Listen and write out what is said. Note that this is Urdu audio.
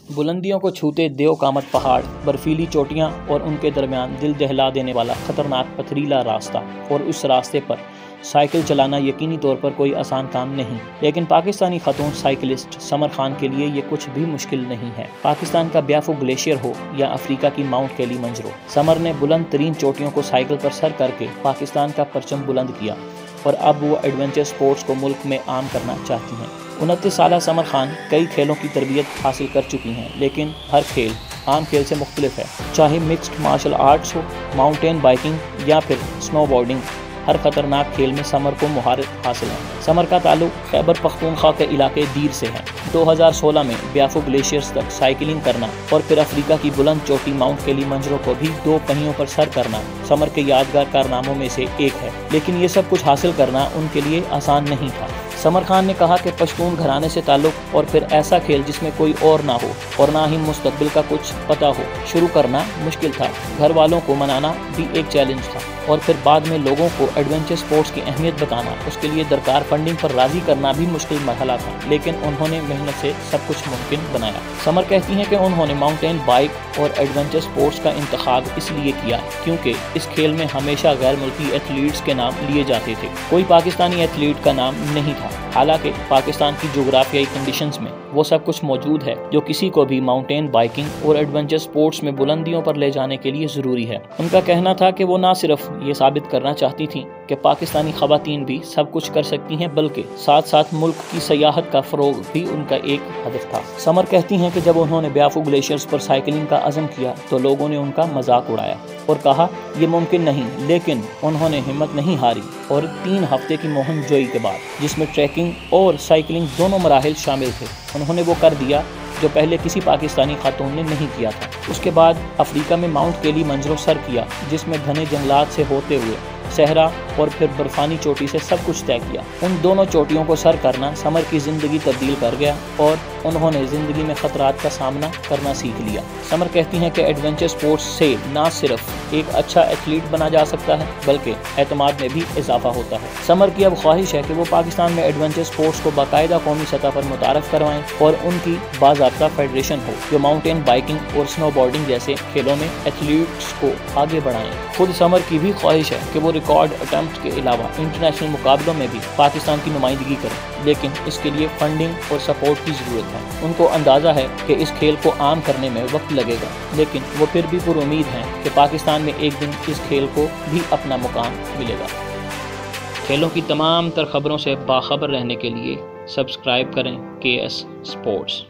بلندیوں کو چھوتے دیو کامت پہاڑ، برفیلی چوٹیاں اور ان کے درمیان دل دہلا دینے والا خطرناک پتھریلا راستہ، اور اس راستے پر سائیکل چلانا یقینی طور پر کوئی آسان کام نہیں، لیکن پاکستانی خاتون سائیکلسٹ سمر خان کے لیے یہ کچھ بھی مشکل نہیں ہے۔ پاکستان کا بیافو گلیشیئر ہو یا افریقہ کی ماؤنٹ کیلی منجرو، سمر نے بلند ترین چوٹیوں کو سائیکل پر سر کر کے پاکستان کا پرچم بلند کیا، اور اب وہ ایڈونچر سپورٹس کو ملک میں عام کرنا چاہتی ہیں۔ 29 سالہ سمر خان کئی کھیلوں کی تربیت حاصل کر چکی ہیں، لیکن ہر کھیل عام کھیل سے مختلف ہے، چاہے مکسڈ مارشل آرٹس ہو، ماؤنٹین بائیکنگ یا پھر سنو بورڈنگ۔ ہر خطرناک کھیل میں سمر کو مہارت حاصل ہے۔ سمر کا تعلق خیبر پختونخوا کے علاقے دیر سے ہے۔ 2016 میں بیافو گلیشیئرز تک سائیکلنگ کرنا اور پھر افریقہ کی بلند چوٹی ماؤنٹ کیلی منجرو کو بھی 2 پہیوں پر سر کرنا سمر کے یادگار کارناموں میں سے ایک ہے، لیکن یہ سب کچھ حاصل کرنا ان کے لیے آسان نہیں تھا۔ سمر خان نے کہا کہ پشتون گھرانے سے تعلق اور پھر ایسا کھیل جس میں کوئی اور نہ ہو اور نہ ہی مستقبل کا کچھ پتہ ہو، شروع کرنا مشکل تھا۔ گھر والوں کو منانا بھی ایک چیلنج تھا، اور پھر بعد میں لوگوں کو ایڈونچر سپورٹس کی اہمیت بتانا، اس کے لیے درکار فنڈنگ پر راضی کرنا بھی مشکل مرحلہ تھا، لیکن انہوں نے محنت سے سب کچھ ممکن بنایا۔ سمر کہتی ہیں کہ انہوں نے ماؤنٹین بائک اور ایڈونچر سپورٹس کا انتخاب اس لیے کیا کیونکہ اس کھیل میں ہمیشہ غیر ملکی ایتھلیٹس کے نام لیے جاتے تھے، کوئی پاکستانی ایتھلیٹ کا نام نہیں تھا۔ حالانکہ پاکستان کی جغرافیائی کنڈیشنز میں وہ سب کچھ موجود ہے جو کسی کو بھی ماؤنٹین بائیکنگ اور ایڈونچر سپورٹس میں بلندیوں پر لے جانے کے لیے ضروری ہے۔ ان کا کہنا تھا کہ وہ نہ صرف یہ ثابت کرنا چاہتی تھیں کہ پاکستانی خواتین بھی سب کچھ کر سکتی ہیں، بلکہ ساتھ ساتھ ملک کی سیاحت کا فروغ بھی ان کا ایک ہدف تھا۔ سمر کہتی ہیں کہ جب انہوں نے بیافو گلیشیئرز پر سائیکلنگ کا عزم کیا تو لوگوں نے ان کا مذاق اڑایا اور کہا یہ ممکن نہیں، لیکن انہوں نے ہمت نہیں ہاری، اور 3 ہفتے کی مہم جوئی کے بعد، جس میں ٹریکنگ اور سائیکلنگ دونوں مراحل شامل تھے، انہوں نے وہ کر دیا جو پہلے کسی پاکستانی خاتون نے نہیں کیا تھا۔ اس کے بعد افریقہ میں ماؤنٹ کیلی منجرو سر کیا، جس میں گھنے جنگلات سے ہوتے ہوئے صحرا اور پھر برفانی چوٹی سے سب کچھ طے کیا۔ ان دونوں چوٹیوں کو سر کرنا سمر کی زندگی تبدیل کر گیا، اور انہوں نے زندگی میں خطرات کا سامنا کرنا سیکھ لیا۔ سمر کہتی ہیں کہ ایڈونچر سپورٹس سے نہ صرف ایک اچھا ایتھلیٹ بنا جا سکتا ہے بلکہ اعتماد میں بھی اضافہ ہوتا ہے۔ سمر کی اب خواہش ہے کہ وہ پاکستان میں ایڈونچر سپورٹس کو باقاعدہ قومی سطح پر متعارف کروائیں اور ان کی باضابطہ فیڈریشن ہو جو ماؤنٹین بائیکنگ اور سنو بورڈنگ جیسے کھیلوں میں ایتھلیٹس کو آگے بڑھائیں۔ خود سمر کی بھی خواہش ہے کہ وہ ریکارڈ اٹمپٹ کے علاوہ انٹرنیشنل مقابلوں میں بھی پاکستان کی نمائندگی کریں، لیکن اس کے لیے فنڈنگ اور سپورٹ کی ضرورت ہے۔ ان کو اندازہ ہے کہ اس کھیل کو عام کرنے میں وقت لگے گا، لیکن وہ پھر بھی پر امید ہیں کہ پاکستان میں ایک دن اس کھیل کو بھی اپنا مقام ملے گا۔ کھیلوں کی تمام تر خبروں سے باخبر رہنے کے لیے سبسکرائب کریں KS سپورٹس۔